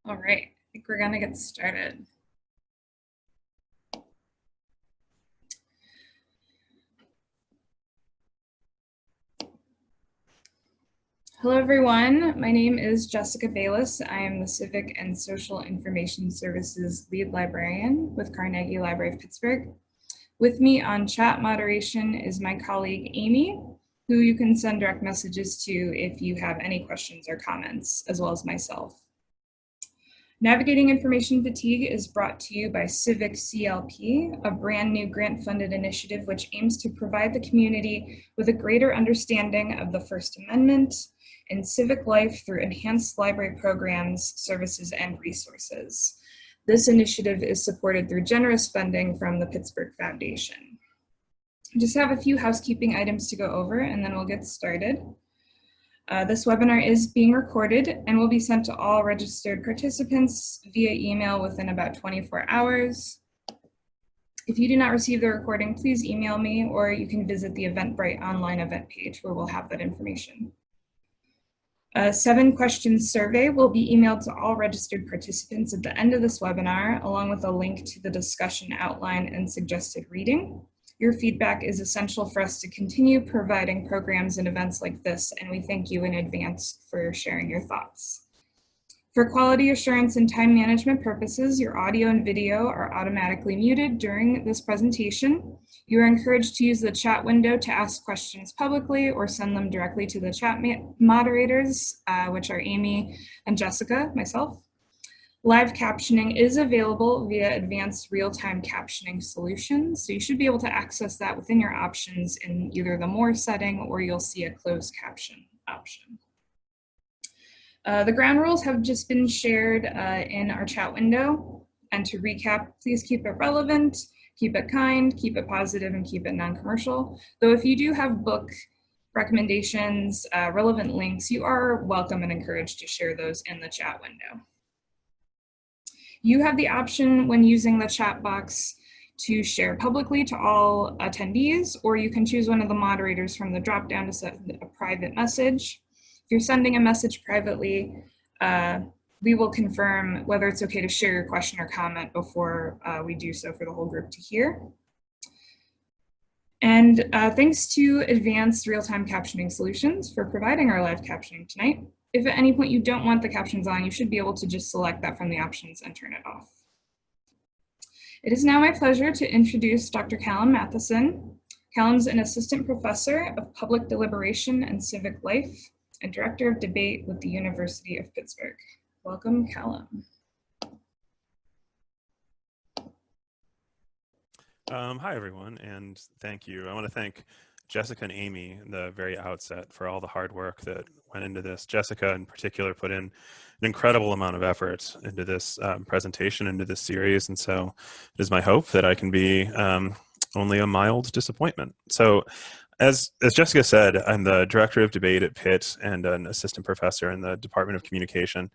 All right, I think we're gonna get started. Hello, everyone. My name is Jessica Bayless. I am the Civic and Social Information Services lead librarian with Carnegie Library of Pittsburgh. With me on chat moderation is my colleague, Amy, who you can send direct messages to if you have any questions or comments, as well as myself. Navigating Information Fatigue is brought to you by Civic CLP, a brand new grant-funded initiative which aims to provide the community with a greater understanding of the First Amendment and civic life through enhanced library programs, services, and resources. This initiative is supported through generous funding from the Pittsburgh Foundation. I just have a few housekeeping items to go over and then we'll get started. This webinar is being recorded and will be sent to all registered participants via email within about 24 hours. If you do not receive the recording, please email me or you can visit the Eventbrite online event page where we'll have that information. A 7-question survey will be emailed to all registered participants at the end of this webinar, along with a link to the discussion outline and suggested reading. Your feedback is essential for us to continue providing programs and events like this, and we thank you in advance for sharing your thoughts. For quality assurance and time management purposes, your audio and video are automatically muted during this presentation. You are encouraged to use the chat window to ask questions publicly or send them directly to the chat moderators, which are Amy and Jessica, myself. Live captioning is available via advanced real-time captioning solutions, so you should be able to access that within your options in either the More setting or you'll see a closed caption option. The ground rules have just been shared in our chat window, and to recap, please keep it relevant, keep it kind, keep it positive, and keep it non-commercial. Though if you do have book recommendations, relevant links, you are welcome and encouraged to share those in the chat window. You have the option when using the chat box to share publicly to all attendees, or you can choose one of the moderators from the drop-down to send a private message. If you're sending a message privately, we will confirm whether it's okay to share your question or comment before we do so for the whole group to hear. And thanks to Advanced Real-Time Captioning Solutions for providing our live captioning tonight. If at any point you don't want the captions on, you should be able to just select that from the options and turn it off. It is now my pleasure to introduce Dr. Calum Matheson. Calum's an assistant professor of public deliberation and civic life and director of debate with the University of Pittsburgh. Welcome, Calum. Hi, everyone, and thank you. I want to thank Jessica and Amy in the very outset for all the hard work that went into this. Jessica in particular put in an incredible amount of effort into this presentation, into this series, and so it is my hope that I can be only a mild disappointment. So as Jessica said, I'm the director of debate at Pitt and an assistant professor in the Department of Communication.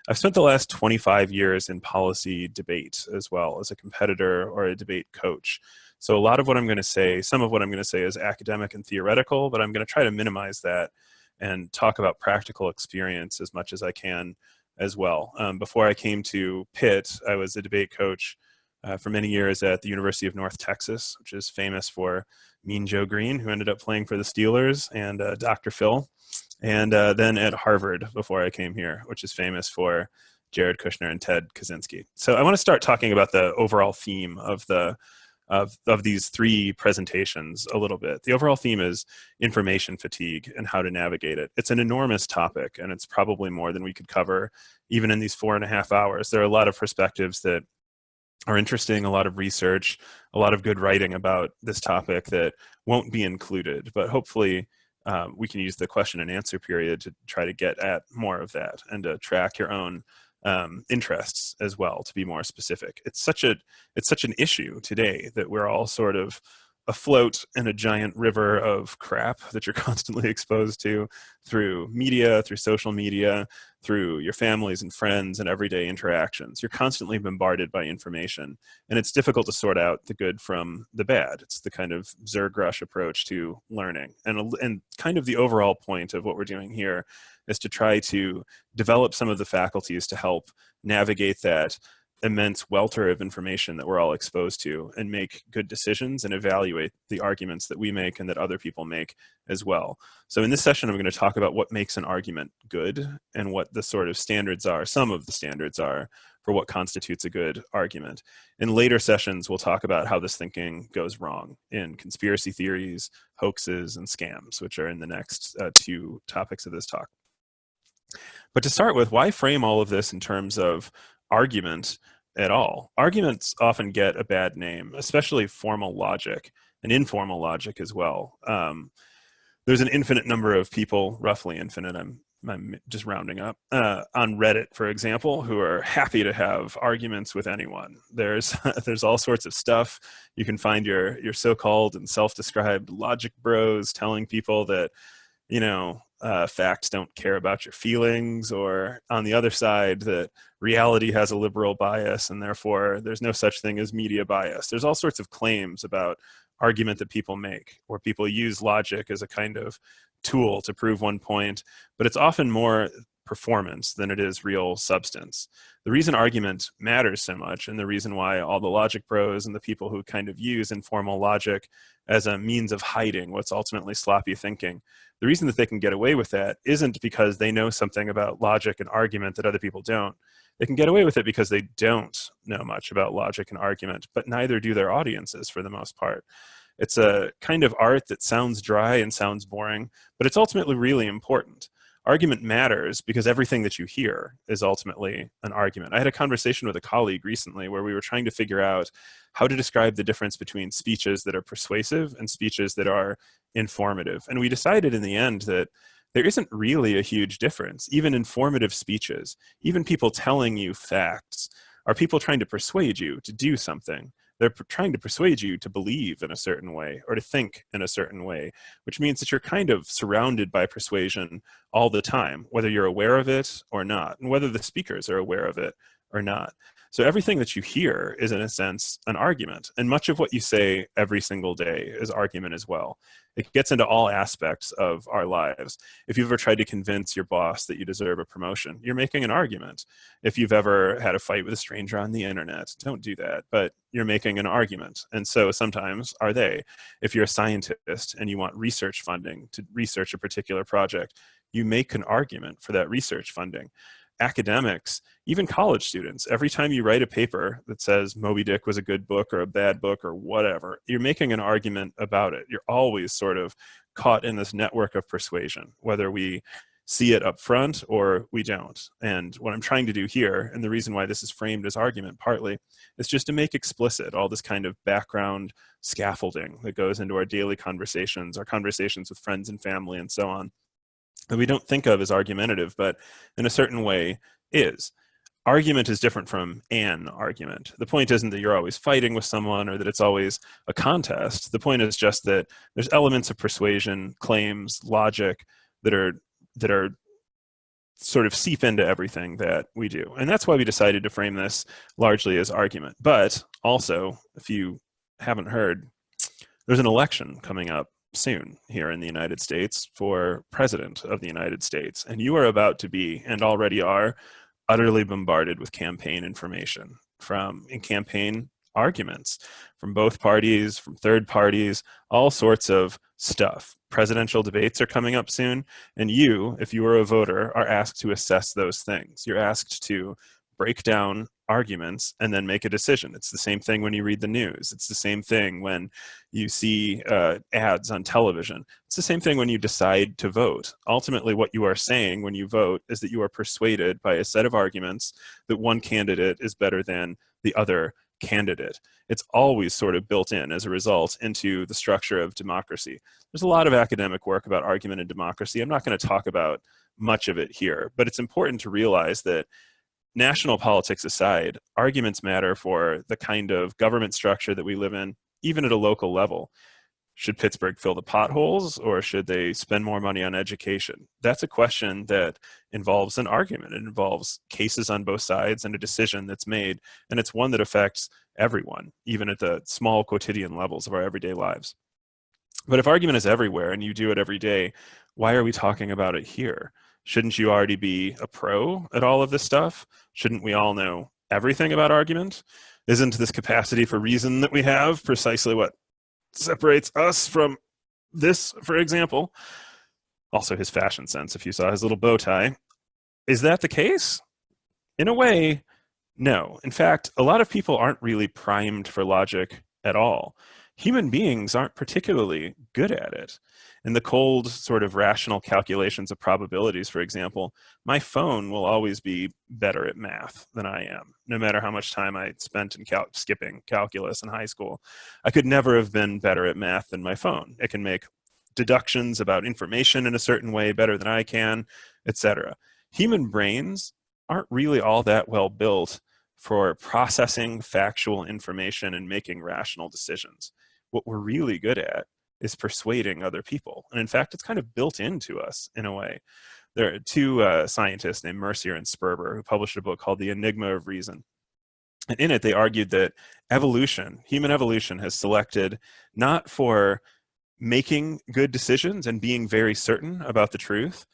I've spent the last 25 years in policy debate as well as a competitor or a debate coach. So a lot of what I'm going to say, some of what I'm going to say is academic and theoretical, but I'm going to try to minimize that and talk about practical experience as much as I can as well. Before I came to Pitt, I was a debate coach for many years at the University of North Texas, which is famous for Mean Joe Green, who ended up playing for the Steelers, and Dr. Phil. And then at Harvard before I came here, which is famous for Jared Kushner and Ted Kaczynski. So I want to start talking about the overall theme of these three presentations a little bit. The overall theme is information fatigue and how to navigate it. It's an enormous topic, and it's probably more than we could cover even in these 4.5 hours. There are a lot of perspectives that are interesting, a lot of research, a lot of good writing about this topic that won't be included, but hopefully we can use the question and answer period to try to get at more of that and to track your own interests as well, to be more specific. It's such an issue today that we're all sort of afloat in a giant river of crap that you're constantly exposed to through media, through social media, through your families and friends and everyday interactions. You're constantly bombarded by information, and it's difficult to sort out the good from the bad. It's the kind of Zerg-Rush approach to learning. And kind of the overall point of what we're doing here is to try to develop some of the faculties to help navigate that immense welter of information that we're all exposed to and make good decisions and evaluate the arguments that we make and that other people make as well. So in this session, I'm going to talk about what makes an argument good and what the sort of standards are, some of the standards are for what constitutes a good argument. In later sessions, we'll talk about how this thinking goes wrong in conspiracy theories, hoaxes, and scams, which are in the next two topics of this talk. But to start with, why frame all of this in terms of argument at all? Arguments often get a bad name, especially formal logic and informal logic as well. There's an infinite number of people, roughly infinite, I'm just rounding up, on Reddit, for example, who are happy to have arguments with anyone. There's all sorts of stuff. You can find your so-called and self-described logic bros telling people that, you know, facts don't care about your feelings, or on the other side, that reality has a liberal bias and therefore there's no such thing as media bias. There's all sorts of claims about argument that people make, or people use logic as a kind of tool to prove one point, but it's often more performance than it is real substance. The reason argument matters so much, and the reason why all the logic pros and the people who kind of use informal logic as a means of hiding what's ultimately sloppy thinking, the reason that they can get away with that isn't because they know something about logic and argument that other people don't. They can get away with it because they don't know much about logic and argument, but neither do their audiences for the most part. It's a kind of art that sounds dry and sounds boring, but it's ultimately really important. Argument matters because everything that you hear is ultimately an argument. I had a conversation with a colleague recently where we were trying to figure out how to describe the difference between speeches that are persuasive and speeches that are informative. And we decided in the end that there isn't really a huge difference. Even informative speeches, even people telling you facts, are people trying to persuade you to do something. They're trying to persuade you to believe in a certain way or to think in a certain way, which means that you're kind of surrounded by persuasion all the time, whether you're aware of it or not, and whether the speakers are aware of it or not. So everything that you hear is, in a sense, an argument. And much of what you say every single day is argument as well. It gets into all aspects of our lives. If you've ever tried to convince your boss that you deserve a promotion, you're making an argument. If you've ever had a fight with a stranger on the internet, don't do that, but you're making an argument. And so sometimes are they. If you're a scientist and you want research funding to research a particular project, you make an argument for that research funding. Academics, even college students, every time you write a paper that says Moby Dick was a good book or a bad book or whatever, you're making an argument about it. You're always sort of caught in this network of persuasion, whether we see it up front or we don't. And what I'm trying to do here, and the reason why this is framed as argument partly, is just to make explicit all this kind of background scaffolding that goes into our daily conversations, our conversations with friends and family and so on, that we don't think of as argumentative, but in a certain way is. Argument is different from an argument. The point isn't that you're always fighting with someone or that it's always a contest. The point is just that there's elements of persuasion, claims, logic that are sort of seep into everything that we do. And that's why we decided to frame this largely as argument. But also, if you haven't heard, there's an election coming up soon here in the United States for president of the United States. And you are about to be, and already are, utterly bombarded with campaign information and campaign arguments from both parties, from third parties, all sorts of stuff. Presidential debates are coming up soon, and you, if you are a voter, are asked to assess those things. You're asked to break down arguments and then make a decision. It's the same thing when you read the news. It's the same thing when you see ads on television. It's the same thing when you decide to vote. Ultimately, what you are saying when you vote is that you are persuaded by a set of arguments that one candidate is better than the other candidate. It's always sort of built in as a result into the structure of democracy. There's a lot of academic work about argument and democracy. I'm not going to talk about much of it here, but it's important to realize that national politics aside, arguments matter for the kind of government structure that we live in, even at a local level. Should Pittsburgh fill the potholes, or should they spend more money on education? That's a question that involves an argument. It involves cases on both sides and a decision that's made, and it's one that affects everyone, even at the small quotidian levels of our everyday lives. But if argument is everywhere and you do it every day, why are we talking about it here? Shouldn't you already be a pro at all of this stuff? Shouldn't we all know everything about argument? Isn't this capacity for reason that we have precisely what separates us from this, for example? Also his fashion sense, if you saw his little bow tie. Is that the case? In a way, no. In fact, a lot of people aren't really primed for logic at all. Human beings aren't particularly good at it. In the cold, sort of rational calculations of probabilities, for example, my phone will always be better at math than I am, no matter how much time I spent in skipping calculus in high school. I could never have been better at math than my phone. It can make deductions about information in a certain way better than I can, etc. Human brains aren't really all that well built for processing factual information and making rational decisions. What we're really good at is persuading other people. And in fact, it's kind of built into us in a way. There are two scientists named Mercier and Sperber who published a book called The Enigma of Reason. And in it, they argued that evolution, human evolution, has selected not for making good decisions and being very certain about the truth.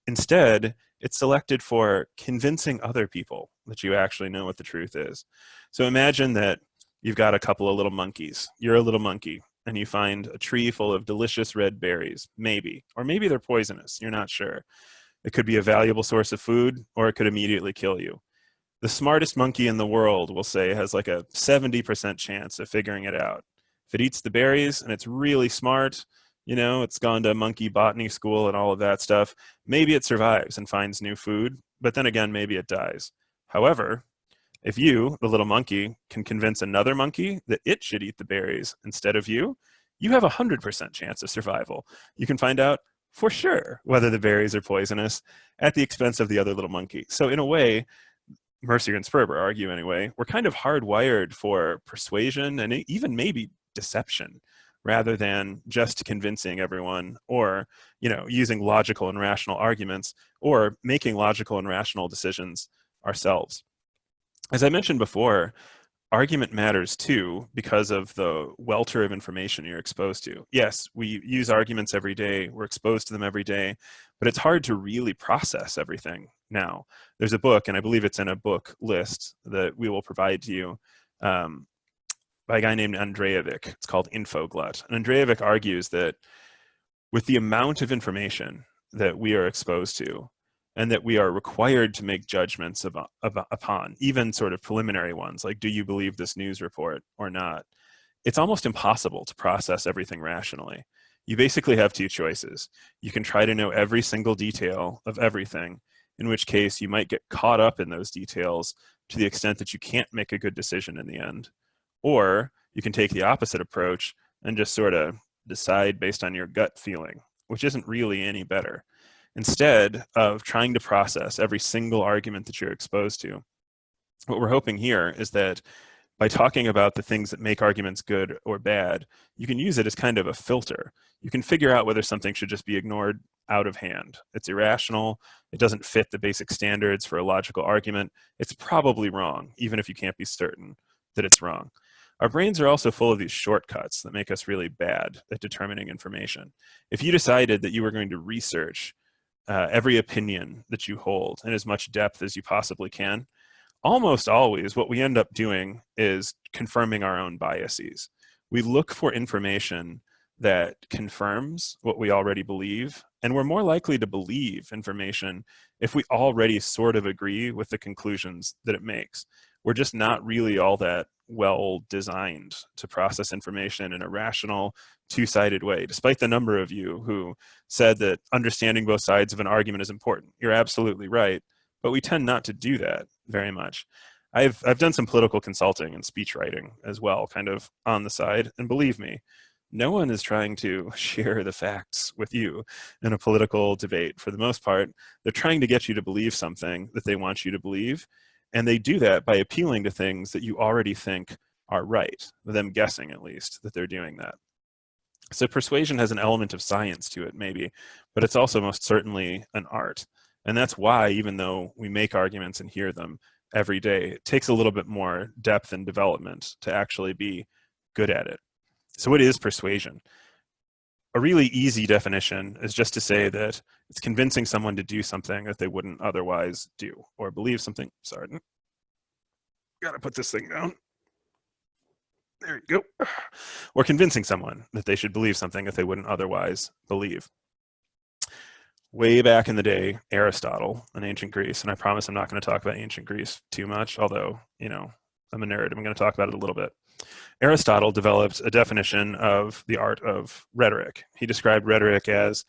Instead, it's selected for convincing other people that you actually know what the truth is. So imagine that you've got a couple of little monkeys. You're a little monkey, and you find a tree full of delicious red berries, maybe. Or maybe they're poisonous, you're not sure. It could be a valuable source of food, or it could immediately kill you. The smartest monkey in the world, we'll say, has like a 70% chance of figuring it out. If it eats the berries and it's really smart, you know, it's gone to monkey botany school and all of that stuff, maybe it survives and finds new food, but then again, maybe it dies. However, if you, the little monkey, can convince another monkey that it should eat the berries instead of you, you have a 100% chance of survival. You can find out for sure whether the berries are poisonous at the expense of the other little monkey. So in a way, Mercier and Sperber argue anyway, we're kind of hardwired for persuasion and even maybe deception rather than just convincing everyone or, you know, using logical and rational arguments or making logical and rational decisions ourselves. As I mentioned before, argument matters too because of the welter of information you're exposed to. Yes, we use arguments every day, we're exposed to them every day, but it's hard to really process everything now. There's a book, and I believe it's in a book list that we will provide to you, by a guy named Andrejevic. It's called Infoglut. And Andrejevic argues that with the amount of information that we are exposed to, and that we are required to make judgments upon, even sort of preliminary ones, like do you believe this news report or not, it's almost impossible to process everything rationally. You basically have two choices. You can try to know every single detail of everything, in which case you might get caught up in those details to the extent that you can't make a good decision in the end. Or you can take the opposite approach and just sort of decide based on your gut feeling, which isn't really any better. Instead of trying to process every single argument that you're exposed to, what we're hoping here is that by talking about the things that make arguments good or bad, you can use it as kind of a filter. You can figure out whether something should just be ignored out of hand. It's irrational. It doesn't fit the basic standards for a logical argument. It's probably wrong, even if you can't be certain that it's wrong. Our brains are also full of these shortcuts that make us really bad at determining information. If you decided that you were going to research every opinion that you hold in as much depth as you possibly can, almost always what we end up doing is confirming our own biases. We look for information that confirms what we already believe, and we're more likely to believe information if we already sort of agree with the conclusions that it makes. We're just not really all that well designed to process information in a rational, two-sided way, despite the number of you who said that understanding both sides of an argument is important. You're absolutely right, but we tend not to do that very much. I've done some political consulting and speech writing as well, kind of on the side, and believe me, no one is trying to share the facts with you in a political debate. For the most part, they're trying to get you to believe something that they want you to believe, and they do that by appealing to things that you already think are right, them guessing at least that they're doing that. So persuasion has an element of science to it, maybe, but it's also most certainly an art. And that's why, even though we make arguments and hear them every day, it takes a little bit more depth and development to actually be good at it. So what is persuasion? A really easy definition is just to say that it's convincing someone to do something that they wouldn't otherwise do, or believe something. Sorry, gotta put this thing down. There you go. Or convincing someone that they should believe something that they wouldn't otherwise believe. Way back in the day, Aristotle in ancient Greece, and I promise I'm not going to talk about ancient Greece too much, although, I'm a nerd. I'm going to talk about it a little bit. Aristotle developed a definition of the art of rhetoric. He described rhetoric as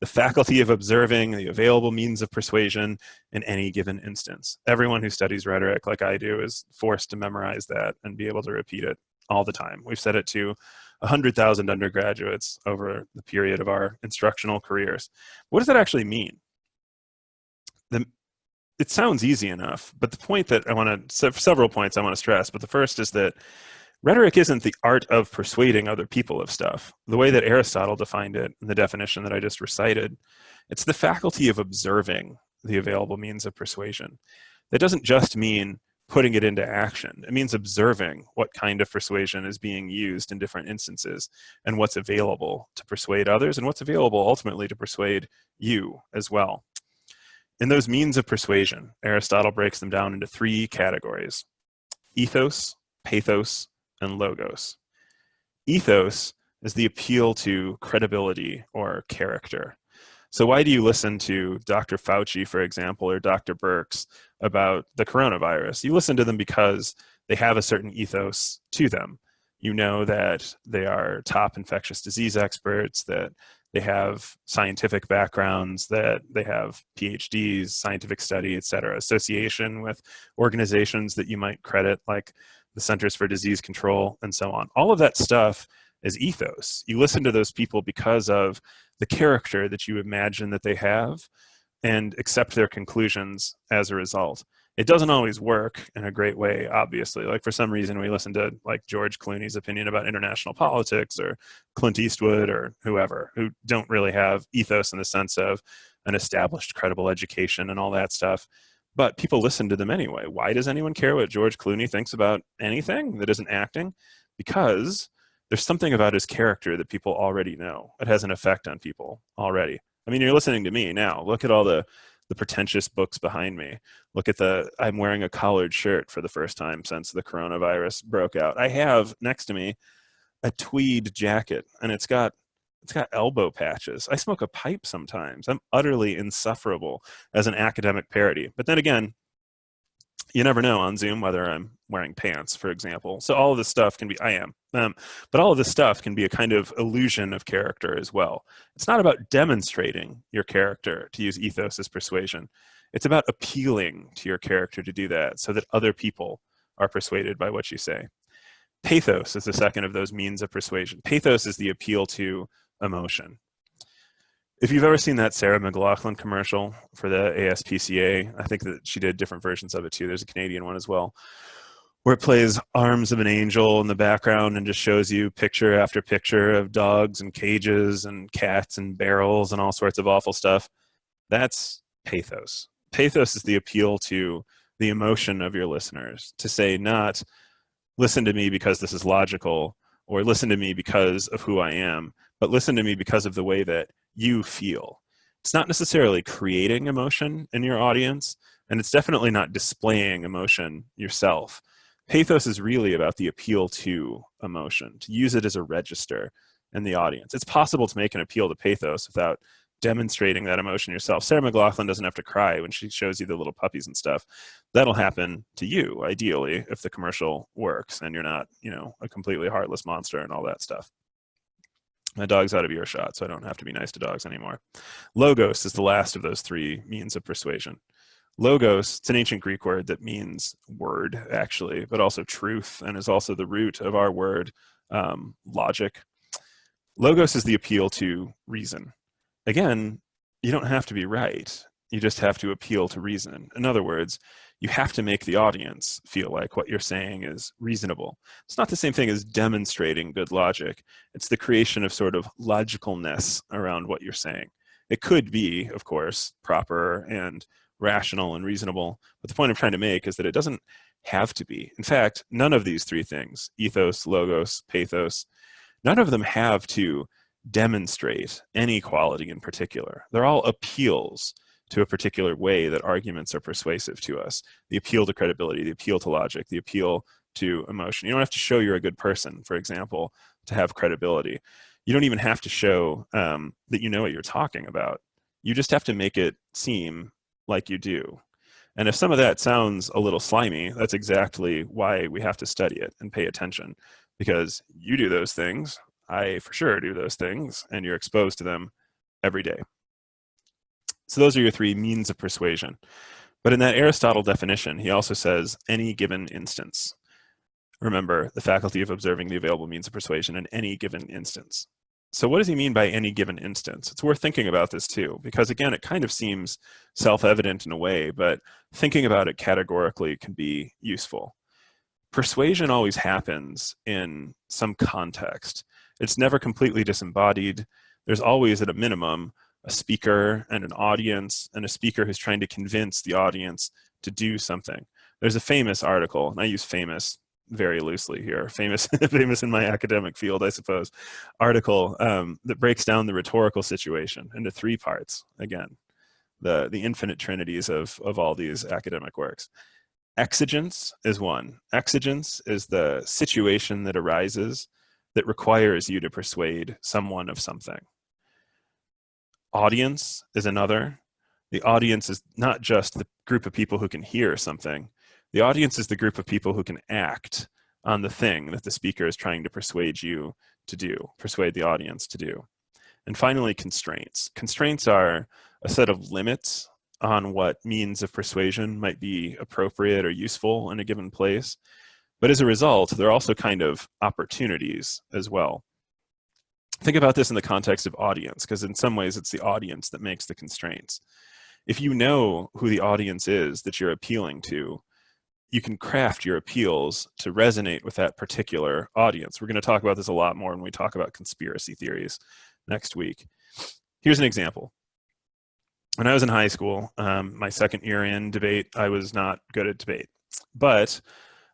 the faculty of observing the available means of persuasion in any given instance. Everyone who studies rhetoric, like I do, is forced to memorize that and be able to repeat it all the time. We've said it to 100,000 undergraduates over the period of our instructional careers. What does that actually mean? It sounds easy enough, but the point that several points I want to stress, but the first is that rhetoric isn't the art of persuading other people of stuff. The way that Aristotle defined it in the definition that I just recited, it's the faculty of observing the available means of persuasion. That doesn't just mean putting it into action. It means observing what kind of persuasion is being used in different instances and what's available to persuade others and what's available ultimately to persuade you as well. In those means of persuasion, Aristotle breaks them down into three categories: ethos, pathos, and logos. Ethos is the appeal to credibility or character. So why do you listen to Dr. Fauci, for example, or Dr. Birx about the coronavirus? You listen to them because they have a certain ethos to them. You know that they are top infectious disease experts, that they have scientific backgrounds, that they have PhDs, scientific study, et cetera, association with organizations that you might credit, like the Centers for Disease Control, and so on. All of that stuff is ethos. You listen to those people because of the character that you imagine that they have and accept their conclusions as a result. It doesn't always work in a great way, obviously. Like for some reason we listen to like George Clooney's opinion about international politics or Clint Eastwood or whoever, who don't really have ethos in the sense of an established credible education and all that stuff. But people listen to them anyway. Why does anyone care what George Clooney thinks about anything that isn't acting? Because there's something about his character that people already know. It has an effect on people already. I mean, you're listening to me now. Look at all the pretentious books behind me. Look at I'm wearing a collared shirt for the first time since the coronavirus broke out. I have next to me a tweed jacket, and it's got elbow patches. I smoke a pipe sometimes. I'm utterly insufferable as an academic parody. But then again, you never know on Zoom whether I'm wearing pants, for example. So all of this stuff can be, but all of this stuff can be a kind of illusion of character as well. It's not about demonstrating your character to use ethos as persuasion. It's about appealing to your character to do that so that other people are persuaded by what you say. Pathos is the second of those means of persuasion. Pathos is the appeal to emotion. If you've ever seen that Sarah McLachlan commercial for the ASPCA, I think that she did different versions of it too. There's a Canadian one as well, where it plays Arms of an Angel in the background and just shows you picture after picture of dogs and cages and cats and barrels and all sorts of awful stuff. That's pathos. Pathos is the appeal to the emotion of your listeners, to say not, listen to me because this is logical, or listen to me because of who I am, but listen to me because of the way that you feel. It's not necessarily creating emotion in your audience, and it's definitely not displaying emotion yourself. Pathos is really about the appeal to emotion, to use it as a register in the audience. It's possible to make an appeal to pathos without demonstrating that emotion yourself. Sarah McLachlan doesn't have to cry when she shows you the little puppies and stuff. That'll happen to you, ideally, if the commercial works and you're not, a completely heartless monster and all that stuff. My dog's out of earshot, so I don't have to be nice to dogs anymore. Logos is the last of those three means of persuasion. Logos, it's an ancient Greek word that means word, actually, but also truth, and is also the root of our word logic. Logos is the appeal to reason. Again, you don't have to be right. You just have to appeal to reason. In other words, you have to make the audience feel like what you're saying is reasonable. It's not the same thing as demonstrating good logic. It's the creation of sort of logicalness around what you're saying. It could be, of course, proper and rational and reasonable, but the point I'm trying to make is that it doesn't have to be. In fact, none of these three things, ethos, logos, pathos, none of them have to demonstrate any quality in particular. They're all appeals to a particular way that arguments are persuasive to us. The appeal to credibility, the appeal to logic, the appeal to emotion. You don't have to show you're a good person, for example, to have credibility. You don't even have to show that you know what you're talking about. You just have to make it seem like you do. And if some of that sounds a little slimy, that's exactly why we have to study it and pay attention, because you do those things, I for sure do those things, and you're exposed to them every day. So those are your three means of persuasion. But in that Aristotle definition, he also says any given instance. Remember, the faculty of observing the available means of persuasion in any given instance. So what does he mean by any given instance? It's worth thinking about this too, because again, it kind of seems self-evident in a way, but thinking about it categorically can be useful. Persuasion always happens in some context. It's never completely disembodied. There's always, at a minimum, a speaker and an audience, and a speaker who's trying to convince the audience to do something. There's a famous article, and I use famous very loosely here, famous in my academic field, I suppose, article that breaks down the rhetorical situation into three parts. Again, the infinite trinities of all these academic works. Exigence is one. Exigence is the situation that arises that requires you to persuade someone of something. Audience is another. The audience is not just the group of people who can hear something. The audience is the group of people who can act on the thing that the speaker is trying to persuade you to do, persuade the audience to do. And finally, constraints. Constraints are a set of limits on what means of persuasion might be appropriate or useful in a given place. But as a result, they're also kind of opportunities as well. Think about this in the context of audience, because in some ways it's the audience that makes the constraints. If you know who the audience is that you're appealing to, you can craft your appeals to resonate with that particular audience. We're going to talk about this a lot more when we talk about conspiracy theories next week. Here's an example. When I was in high school, my second year in debate, I was not good at debate, but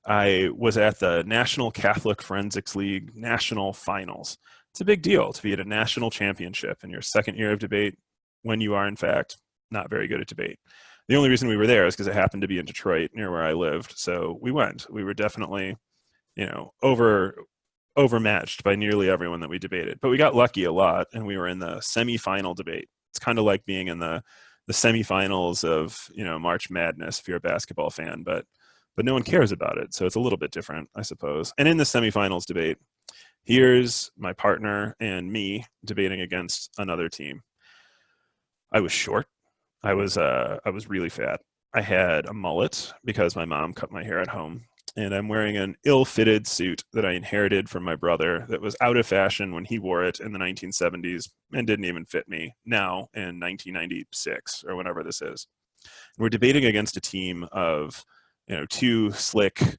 I was at the National Catholic Forensics League National Finals. It's a big deal to be at a national championship in your second year of debate when you are, in fact, not very good at debate. The only reason we were there is because it happened to be in Detroit, near where I lived. So we went. We were definitely, overmatched by nearly everyone that we debated. But we got lucky a lot, and we were in the semifinal debate. It's kind of like being in the semifinals of, March Madness if you're a basketball fan, but no one cares about it. So it's a little bit different, I suppose. And in the semifinals debate, here's my partner and me debating against another team. I was short. I was really fat. I had a mullet because my mom cut my hair at home, and I'm wearing an ill-fitted suit that I inherited from my brother that was out of fashion when he wore it in the 1970s and didn't even fit me now in 1996 or whenever this is. And we're debating against a team of, two slick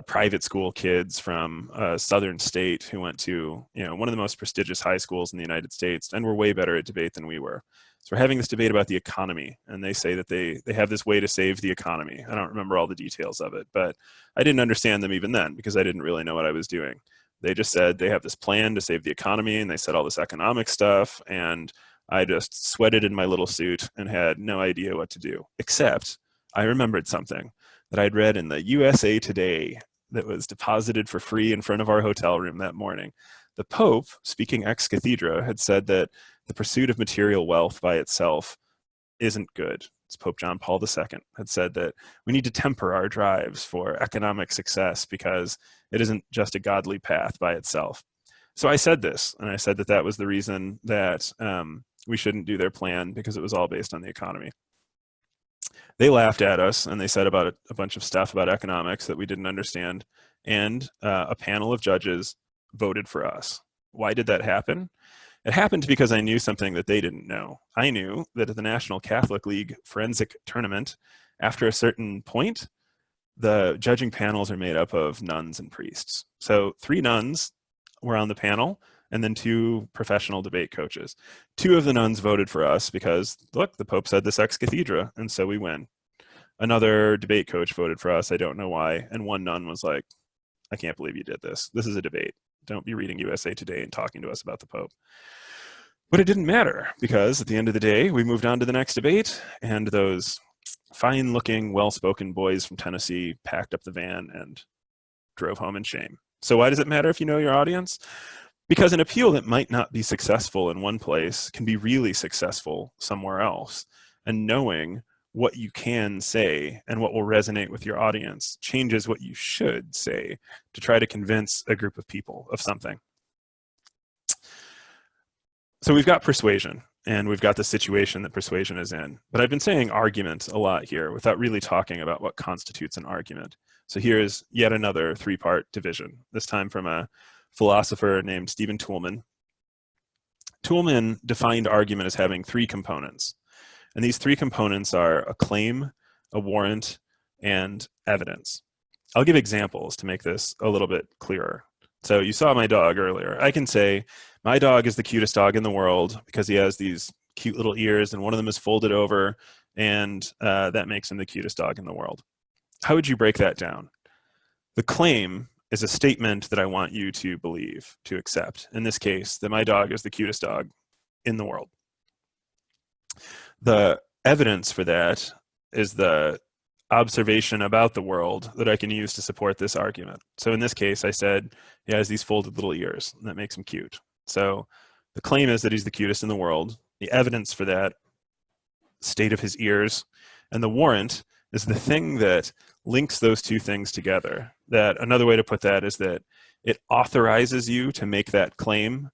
private school kids from a southern state who went to, one of the most prestigious high schools in the United States and were way better at debate than we were. So we're having this debate about the economy, and they say that they have this way to save the economy. I don't remember all the details of it, but I didn't understand them even then because I didn't really know what I was doing. They just said they have this plan to save the economy, and they said all this economic stuff, and I just sweated in my little suit and had no idea what to do, except I remembered something that I'd read in the USA Today that was deposited for free in front of our hotel room that morning. The Pope, speaking ex cathedra, had said that the pursuit of material wealth by itself isn't good. It's Pope John Paul II had said that we need to temper our drives for economic success because it isn't just a godly path by itself. So I said this, and I said that that was the reason that we shouldn't do their plan because it was all based on the economy. They laughed at us, and they said about a bunch of stuff about economics that we didn't understand, and a panel of judges voted for us. Why did that happen? It happened because I knew something that they didn't know. I knew that at the National Catholic League Forensic Tournament, after a certain point, the judging panels are made up of nuns and priests. So 3 nuns were on the panel, and then 2 professional debate coaches. 2 of the nuns voted for us because, look, the Pope said this ex cathedra, and so we win. Another debate coach voted for us. I don't know why. And 1 nun was like, I can't believe you did this. This is a debate. Don't be reading USA Today and talking to us about the Pope. But it didn't matter, because at the end of the day, we moved on to the next debate, and those fine-looking, well-spoken boys from Tennessee packed up the van and drove home in shame. So why does it matter if you know your audience? Because an appeal that might not be successful in one place can be really successful somewhere else. And knowing what you can say and what will resonate with your audience changes what you should say to try to convince a group of people of something. So we've got persuasion, and we've got the situation that persuasion is in. But I've been saying argument a lot here without really talking about what constitutes an argument. So here's yet another 3-part division, this time from a philosopher named Stephen Toulmin. Toulmin defined argument as having 3 components. And these 3 components are a claim, a warrant, and evidence. I'll give examples to make this a little bit clearer. So you saw my dog earlier. I can say, my dog is the cutest dog in the world because he has these cute little ears and one of them is folded over, and that makes him the cutest dog in the world. How would you break that down? The claim is a statement that I want you to believe, to accept. In this case, that my dog is the cutest dog in the world. The evidence for that is the observation about the world that I can use to support this argument. So in this case, I said he has these folded little ears, and that makes him cute. So the claim is that he's the cutest in the world. The evidence for that state of his ears, and the warrant is the thing that links those 2 things together. That another way to put that is that it authorizes you to make that claim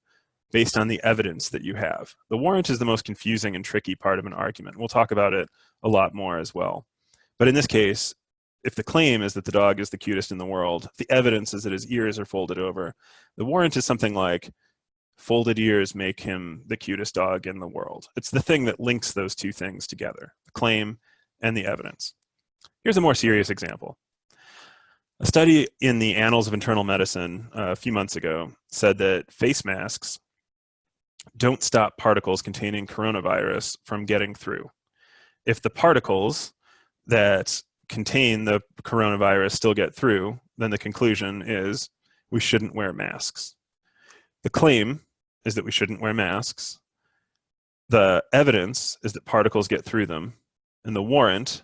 based on the evidence that you have. The warrant is the most confusing and tricky part of an argument. We'll talk about it a lot more as well. But in this case, if the claim is that the dog is the cutest in the world, the evidence is that his ears are folded over. The warrant is something like, folded ears make him the cutest dog in the world. It's the thing that links those 2 things together, the claim and the evidence. Here's a more serious example. A study in the Annals of Internal Medicine a few months ago said that face masks don't stop particles containing coronavirus from getting through. If the particles that contain the coronavirus still get through, then the conclusion is we shouldn't wear masks. The claim is that we shouldn't wear masks. The evidence is that particles get through them. And the warrant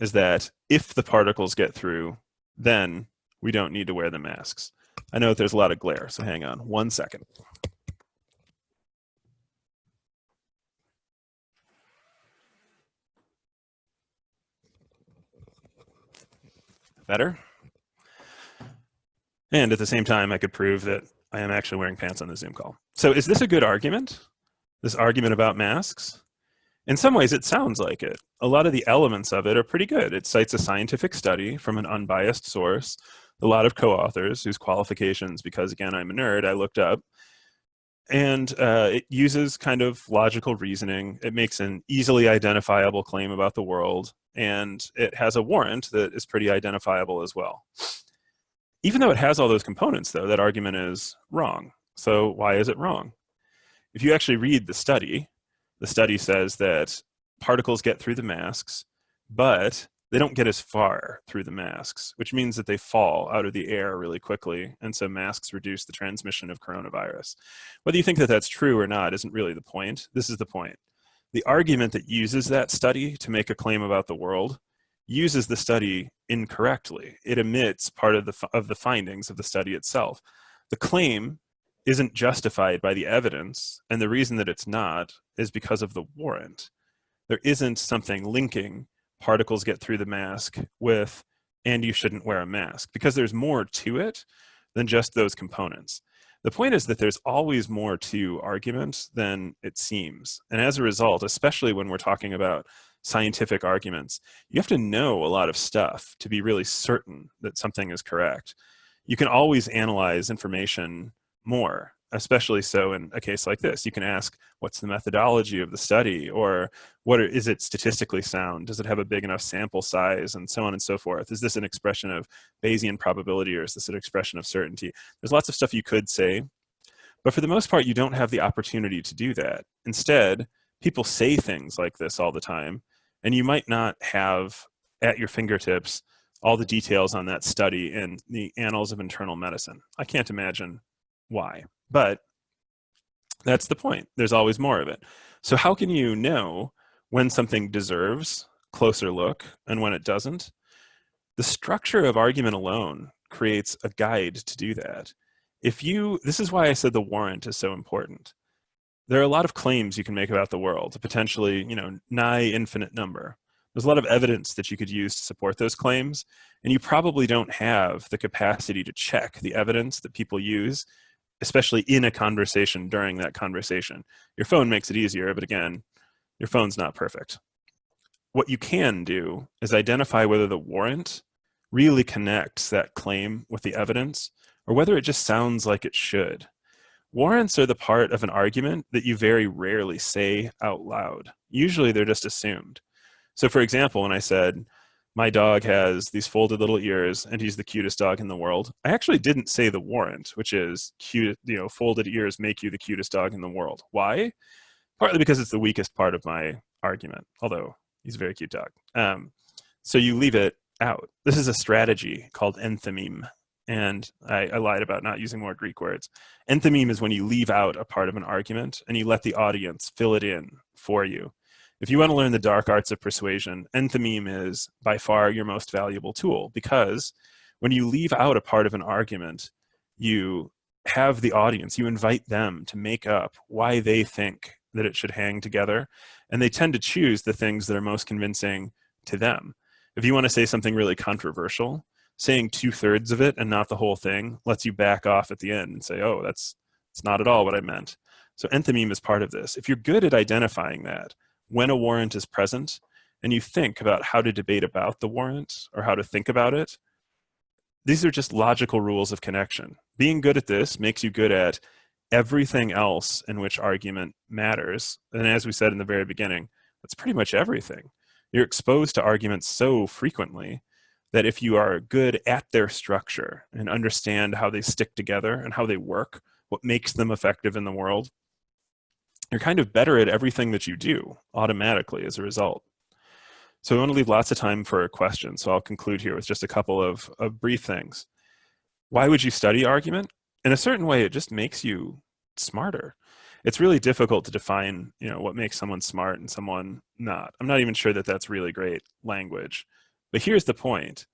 is that if the particles get through, then we don't need to wear the masks. I know that there's a lot of glare, so hang on 1 second. Better? And at the same time, I could prove that I am actually wearing pants on the Zoom call. So is this a good argument? This argument about masks? In some ways, it sounds like it. A lot of the elements of it are pretty good. It cites a scientific study from an unbiased source, a lot of co-authors whose qualifications, because again, I'm a nerd, I looked up. And it uses kind of logical reasoning. It makes an easily identifiable claim about the world, and it has a warrant that is pretty identifiable as well. Even though it has all those components, though, that argument is wrong. So why is it wrong? If you actually read the study says that particles get through the masks, but they don't get as far through the masks, which means that they fall out of the air really quickly, and so masks reduce the transmission of coronavirus. Whether you think that that's true or not isn't really the point. This is the point. The argument that uses that study to make a claim about the world uses the study incorrectly. It omits part of the findings of the study itself. The claim isn't justified by the evidence, and the reason that it's not is because of the warrant. There isn't something linking particles get through the mask with, and you shouldn't wear a mask, because there's more to it than just those components. The point is that there's always more to arguments than it seems. And as a result, especially when we're talking about scientific arguments, you have to know a lot of stuff to be really certain that something is correct. You can always analyze information more. especially so in a case like this. You can ask, what's the methodology of the study? Or is it statistically sound? Does it have a big enough sample size? And so on and so forth. Is this an expression of Bayesian probability, or is this an expression of certainty? There's lots of stuff you could say, but for the most part, you don't have the opportunity to do that. Instead, people say things like this all the time, and you might not have at your fingertips all the details on that study in the Annals of Internal Medicine. I can't imagine why, but that's the point. There's always more of it. So how can you know when something deserves closer look and when it doesn't? The structure of argument alone creates a guide to do that. This is why I said the warrant is so important. There are a lot of claims you can make about the world, a potentially, nigh infinite number. There's a lot of evidence that you could use to support those claims, and you probably don't have the capacity to check the evidence that people use, especially in a conversation during that conversation. Your phone makes it easier, but again, your phone's not perfect. What you can do is identify whether the warrant really connects that claim with the evidence, or whether it just sounds like it should. Warrants are the part of an argument that you very rarely say out loud. Usually they're just assumed. So for example, when I said, my dog has these folded little ears and he's the cutest dog in the world, I actually didn't say the warrant, which is cute, folded ears make you the cutest dog in the world. Why? Partly because it's the weakest part of my argument, although he's a very cute dog. So you leave it out. This is a strategy called enthymeme. And I lied about not using more Greek words. Enthymeme is when you leave out a part of an argument and you let the audience fill it in for you. If you want to learn the dark arts of persuasion, enthymeme is by far your most valuable tool, because when you leave out a part of an argument, you have the audience, you invite them to make up why they think that it should hang together, and they tend to choose the things that are most convincing to them. If you want to say something really controversial, saying 2/3 of it and not the whole thing lets you back off at the end and say, oh, it's not at all what I meant. So enthymeme is part of this. If you're good at identifying that, when a warrant is present, and you think about how to debate about the warrant or how to think about it, these are just logical rules of connection. Being good at this makes you good at everything else in which argument matters. And as we said in the very beginning, that's pretty much everything. You're exposed to arguments so frequently that if you are good at their structure and understand how they stick together and how they work, what makes them effective in the world, you're kind of better at everything that you do automatically as a result. So I want to leave lots of time for questions. So I'll conclude here with just a couple of brief things. Why would you study argument? In a certain way, it just makes you smarter. It's really difficult to define, what makes someone smart and someone not. I'm not even sure that that's really great language. But here's the point.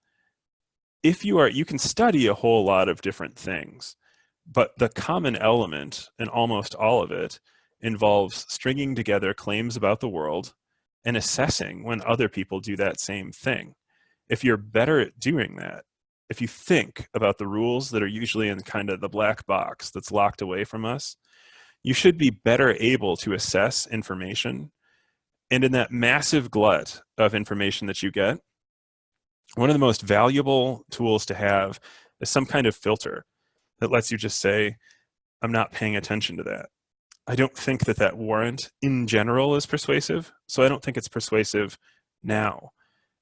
You can study a whole lot of different things, but the common element in almost all of it involves stringing together claims about the world and assessing when other people do that same thing. If you're better at doing that, if you think about the rules that are usually in kind of the black box that's locked away from us, you should be better able to assess information. And in that massive glut of information that you get, one of the most valuable tools to have is some kind of filter that lets you just say, I'm not paying attention to that. I don't think that warrant in general is persuasive, so I don't think it's persuasive now.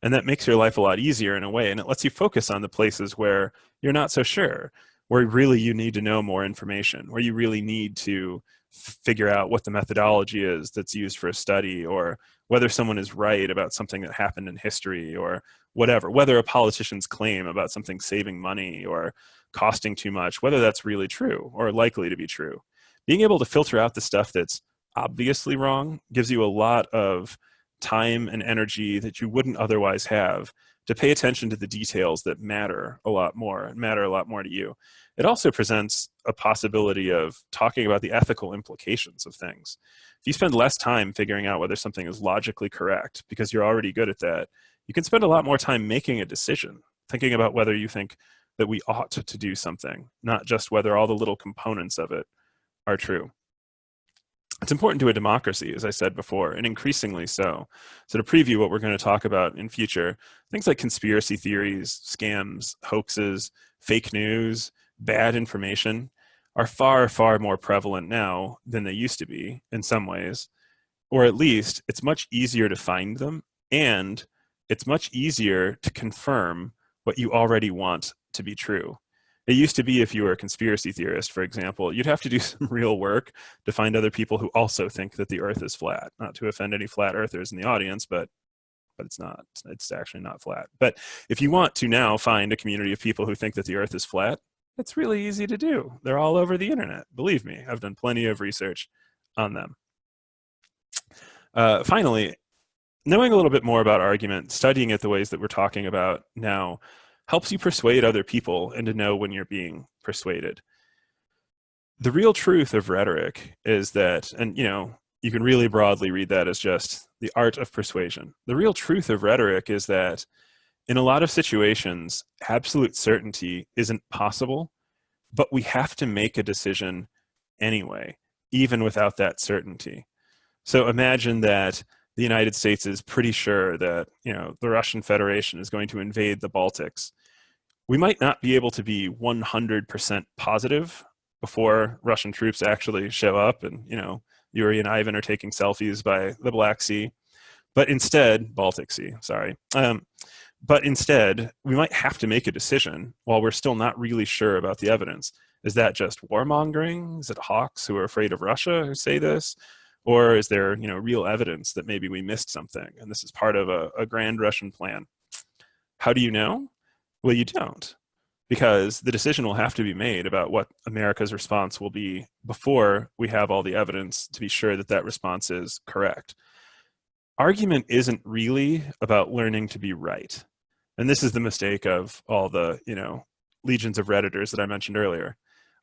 And that makes your life a lot easier in a way, and it lets you focus on the places where you're not so sure, where really you need to know more information, where you really need to figure out what the methodology is that's used for a study, or whether someone is right about something that happened in history, or whatever, whether a politician's claim about something saving money or costing too much, whether that's really true or likely to be true. Being able to filter out the stuff that's obviously wrong gives you a lot of time and energy that you wouldn't otherwise have to pay attention to the details that matter a lot more and matter a lot more to you. It also presents a possibility of talking about the ethical implications of things. If you spend less time figuring out whether something is logically correct because you're already good at that, you can spend a lot more time making a decision, thinking about whether you think that we ought to do something, not just whether all the little components of it are true. It's important to a democracy, as I said before, and increasingly so. So to preview what we're going to talk about in future, things like conspiracy theories, scams, hoaxes, fake news, bad information are far, far more prevalent now than they used to be in some ways, or at least it's much easier to find them, and it's much easier to confirm what you already want to be true. It used to be if you were a conspiracy theorist, for example, you'd have to do some real work to find other people who also think that the earth is flat. Not to offend any flat earthers in the audience, but it's not. It's actually not flat. But if you want to now find a community of people who think that the earth is flat, it's really easy to do. They're all over the internet. Believe me, I've done plenty of research on them. Finally, knowing a little bit more about argument, studying it the ways that we're talking about now, helps you persuade other people and to know when you're being persuaded. The real truth of rhetoric is that, and you can really broadly read that as just the art of persuasion. The real truth of rhetoric is that in a lot of situations, absolute certainty isn't possible, but we have to make a decision anyway, even without that certainty. So imagine that the United States is pretty sure that the Russian Federation is going to invade the Baltics. We might not be able to be 100% positive before Russian troops actually show up and Yuri and Ivan are taking selfies by the Black Sea, but instead, Baltic Sea, sorry. But instead, we might have to make a decision while we're still not really sure about the evidence. Is that just warmongering? Is it hawks who are afraid of Russia who say this? Or is there, real evidence that maybe we missed something and this is part of a grand Russian plan? How do you know? Well, you don't, because the decision will have to be made about what America's response will be before we have all the evidence to be sure that that response is correct. Argument isn't really about learning to be right. And this is the mistake of all the, legions of Redditors that I mentioned earlier.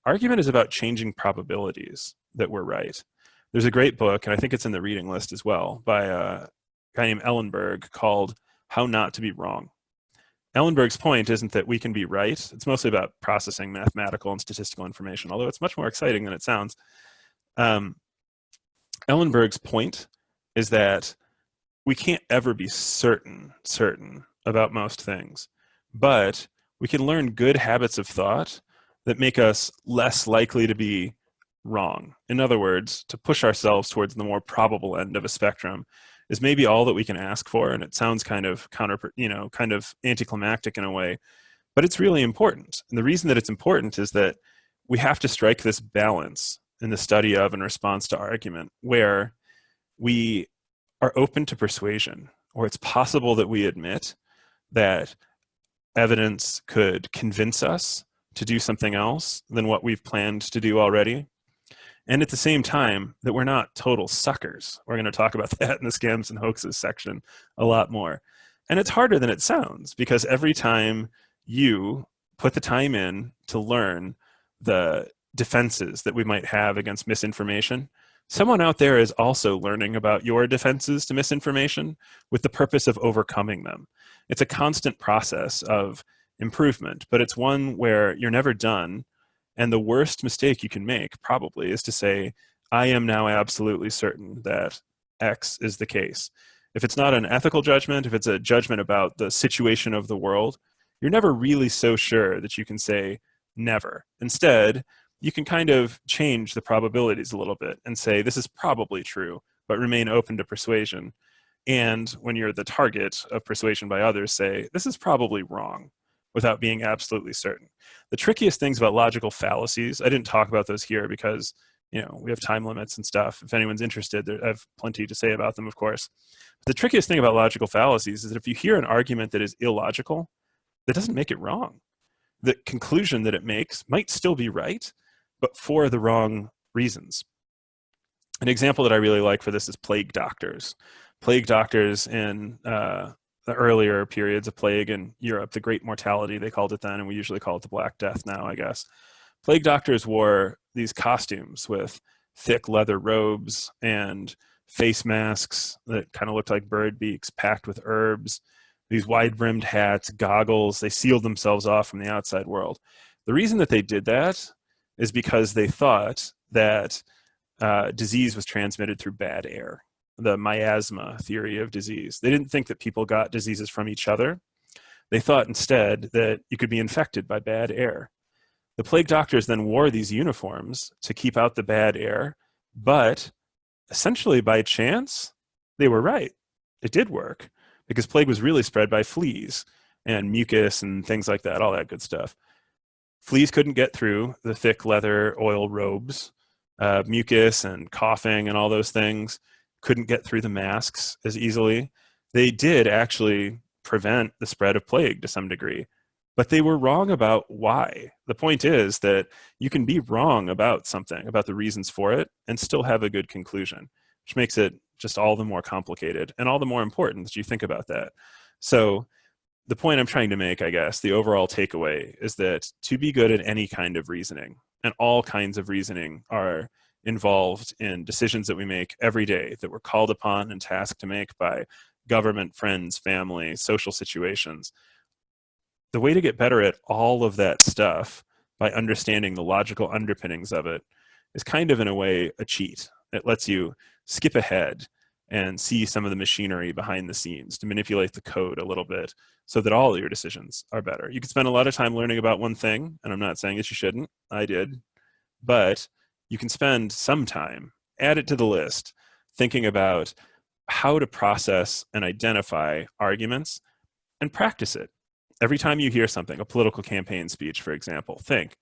Argument is about changing probabilities that we're right. There's a great book, and I think it's in the reading list as well, by a guy named Ellenberg called How Not to Be Wrong. Ellenberg's point isn't that we can be right. It's mostly about processing mathematical and statistical information, although it's much more exciting than it sounds. Ellenberg's point is that we can't ever be certain about most things, but we can learn good habits of thought that make us less likely to be wrong. In other words, to push ourselves towards the more probable end of a spectrum is maybe all that we can ask for, and it sounds kind of kind of anticlimactic in a way, but it's really important. And the reason that it's important is that we have to strike this balance in the study of and response to argument where we are open to persuasion, or it's possible that we admit that evidence could convince us to do something else than what we've planned to do already. And at the same time, that we're not total suckers. We're going to talk about that in the scams and hoaxes section a lot more. And it's harder than it sounds, because every time you put the time in to learn the defenses that we might have against misinformation, someone out there is also learning about your defenses to misinformation with the purpose of overcoming them. It's a constant process of improvement, but it's one where you're never done. And the worst mistake you can make probably is to say, I am now absolutely certain that X is the case. If it's not an ethical judgment, if it's a judgment about the situation of the world, you're never really so sure that you can say never. Instead, you can kind of change the probabilities a little bit and say, this is probably true, but remain open to persuasion. And when you're the target of persuasion by others, say, this is probably wrong, without being absolutely certain. The trickiest things about logical fallacies, I didn't talk about those here because we have time limits and stuff. If anyone's interested, I have plenty to say about them, of course. But the trickiest thing about logical fallacies is that if you hear an argument that is illogical, that doesn't make it wrong. The conclusion that it makes might still be right, but for the wrong reasons. An example that I really like for this is plague doctors. Plague doctors in the earlier periods of plague in Europe, the Great Mortality, they called it then, and we usually call it the Black Death now, I guess. Plague doctors wore these costumes with thick leather robes and face masks that kind of looked like bird beaks packed with herbs, these wide-brimmed hats, goggles. They sealed themselves off from the outside world. The reason that they did that is because they thought that disease was transmitted through bad air, the miasma theory of disease. They didn't think that people got diseases from each other. They thought instead that you could be infected by bad air. The plague doctors then wore these uniforms to keep out the bad air, but essentially by chance, they were right. It did work because plague was really spread by fleas and mucus and things like that, all that good stuff. Fleas couldn't get through the thick leather oil robes. Mucus and coughing and all those things couldn't get through the masks as easily. They did actually prevent the spread of plague to some degree, but they were wrong about why. The point is that you can be wrong about something, about the reasons for it, and still have a good conclusion, which makes it just all the more complicated and all the more important that you think about that. So the point I'm trying to make, I guess, the overall takeaway is that to be good at any kind of reasoning, and all kinds of reasoning are involved in decisions that we make every day that we're called upon and tasked to make by government, friends, family, social situations. The way to get better at all of that stuff by understanding the logical underpinnings of it is kind of, in a way, a cheat. It lets you skip ahead and see some of the machinery behind the scenes to manipulate the code a little bit so that all of your decisions are better. You could spend a lot of time learning about one thing, and I'm not saying that you shouldn't. I did. But you can spend some time, add it to the list, thinking about how to process and identify arguments and practice it. Every time you hear something, a political campaign speech, for example, think,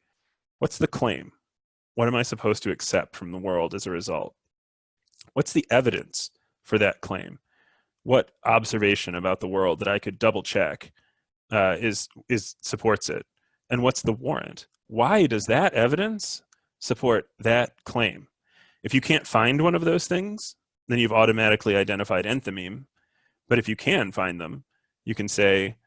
what's the claim? What am I supposed to accept from the world as a result? What's the evidence for that claim? What observation about the world that I could double check is supports it? And what's the warrant? Why does that evidence support that claim? If you can't find one of those things, then you've automatically identified enthymeme. But if you can find them, you can say,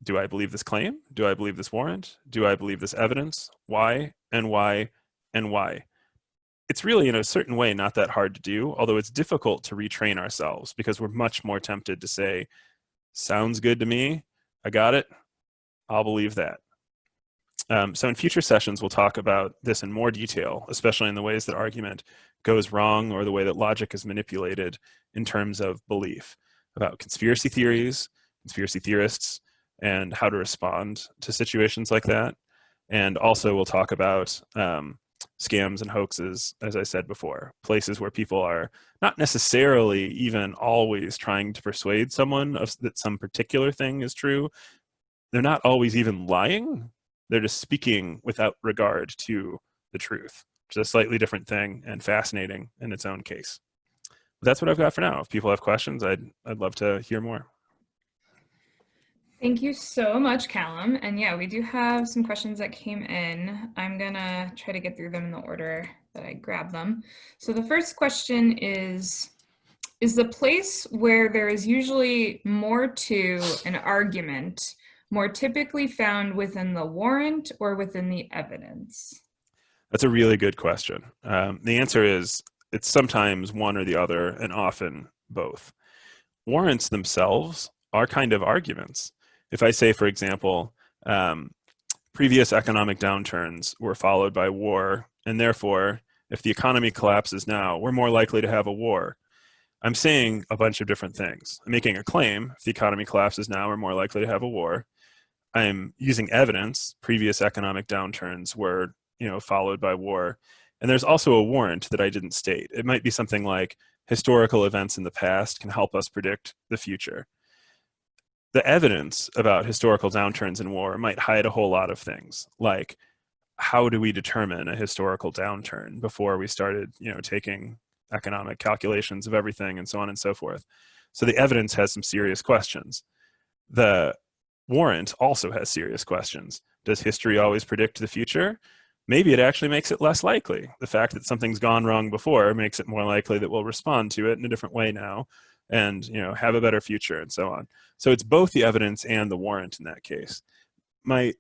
do I believe this claim? Do I believe this warrant? Do I believe this evidence? Why and why and why? It's really, in a certain way, not that hard to do, although it's difficult to retrain ourselves because we're much more tempted to say, sounds good to me, I got it, I'll believe that. So in future sessions, we'll talk about this in more detail, especially in the ways that argument goes wrong or the way that logic is manipulated in terms of belief, about conspiracy theories, conspiracy theorists, and how to respond to situations like that. And also we'll talk about scams and hoaxes, as I said before, places where people are not necessarily even always trying to persuade someone that some particular thing is true. They're not always even lying. They're just speaking without regard to the truth, which is a slightly different thing and fascinating in its own case. But that's what I've got for now. If people have questions, I'd love to hear more. Thank you so much, Calum. And yeah, we do have some questions that came in. I'm gonna try to get through them in the order that I grabbed them. So the first question is the place where there is usually more to an argument more typically found within the warrant or within the evidence? That's a really good question. The answer is it's sometimes one or the other, and often both. Warrants themselves are kind of arguments. If I say, for example, previous economic downturns were followed by war, and therefore, if the economy collapses now, we're more likely to have a war. I'm saying a bunch of different things. I'm making a claim, if the economy collapses now, we're more likely to have a war. I'm using evidence, previous economic downturns were, followed by war. And there's also a warrant that I didn't state. It might be something like historical events in the past can help us predict the future. The evidence about historical downturns in war might hide a whole lot of things, like how do we determine a historical downturn before we started, taking economic calculations of everything and so on and so forth. So the evidence has some serious questions. The warrant also has serious questions. Does history always predict the future? Maybe it actually makes it less likely. The fact that something's gone wrong before makes it more likely that we'll respond to it in a different way now and have a better future and so on. So it's both the evidence and the warrant in that case. My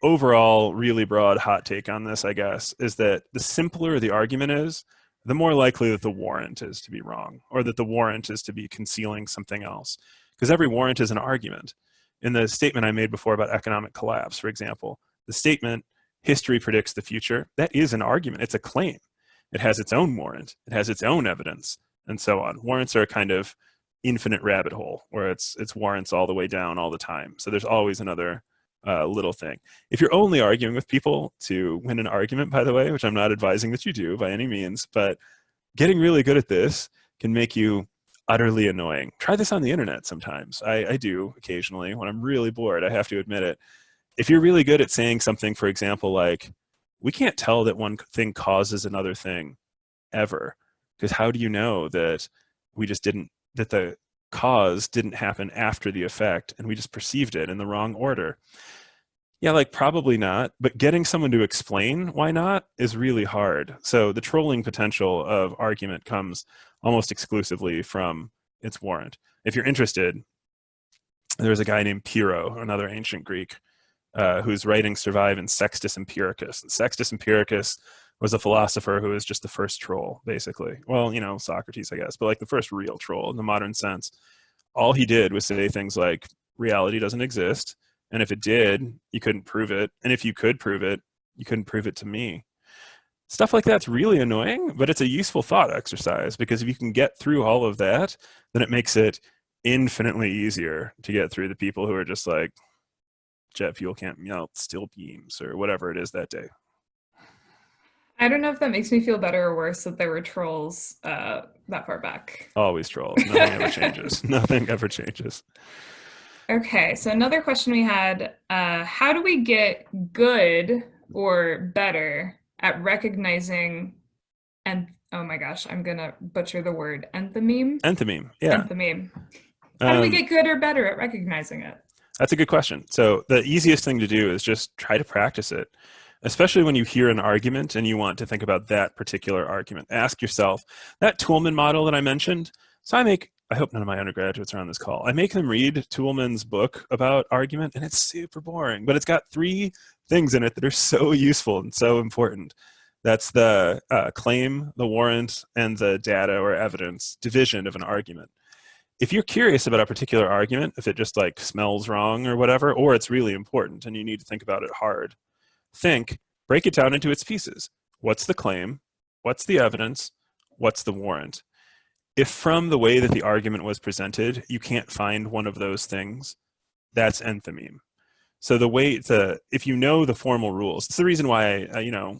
overall really broad hot take on this, I guess, is that the simpler the argument is, the more likely that the warrant is to be wrong or that the warrant is to be concealing something else. Because every warrant is an argument. In the statement I made before about economic collapse, for example, the statement, history predicts the future, that is an argument. It's a claim. It has its own warrant. It has its own evidence, and so on. Warrants are a kind of infinite rabbit hole where it's warrants all the way down all the time. So there's always another little thing. If you're only arguing with people to win an argument, by the way, which I'm not advising that you do by any means, but getting really good at this can make you utterly annoying. Try this on the internet sometimes. I do occasionally when I'm really bored, I have to admit it. If you're really good at saying something, for example, like, we can't tell that one thing causes another thing ever, because how do you know that that the cause didn't happen after the effect and we just perceived it in the wrong order? Yeah, like probably not, but getting someone to explain why not is really hard. So the trolling potential of argument comes almost exclusively from its warrant. If you're interested, there's a guy named Pyrrho, another ancient Greek, whose writings survive in Sextus Empiricus. And Sextus Empiricus was a philosopher who was just the first troll, basically. Well, Socrates, I guess, but like the first real troll in the modern sense. All he did was say things like, reality doesn't exist, and if it did, you couldn't prove it. And if you could prove it, you couldn't prove it to me. Stuff like that's really annoying, but it's a useful thought exercise, because if you can get through all of that, then it makes it infinitely easier to get through the people who are just like, jet fuel can't melt steel beams or whatever it is that day. I don't know if that makes me feel better or worse that there were trolls that far back. Always trolls. Nothing ever changes. Nothing ever changes. Okay, so another question we had, how do we get good or better at recognizing, and oh my gosh, I'm gonna butcher the word, enthymeme? Enthymeme, yeah. Enthymeme. How do we get good or better at recognizing it? That's a good question. So the easiest thing to do is just try to practice it, especially when you hear an argument and you want to think about that particular argument. Ask yourself, that Toulmin model that I mentioned, so I hope none of my undergraduates are on this call. I make them read Toulmin's book about argument, and it's super boring, but it's got 3 things in it that are so useful and so important. That's the claim, the warrant, and the data or evidence division of an argument. If you're curious about a particular argument, if it just like smells wrong or whatever, or it's really important and you need to think about it hard, break it down into its pieces. What's the claim? What's the evidence? What's the warrant? If from the way that the argument was presented, you can't find one of those things, that's enthymeme. So if you know the formal rules, it's the reason why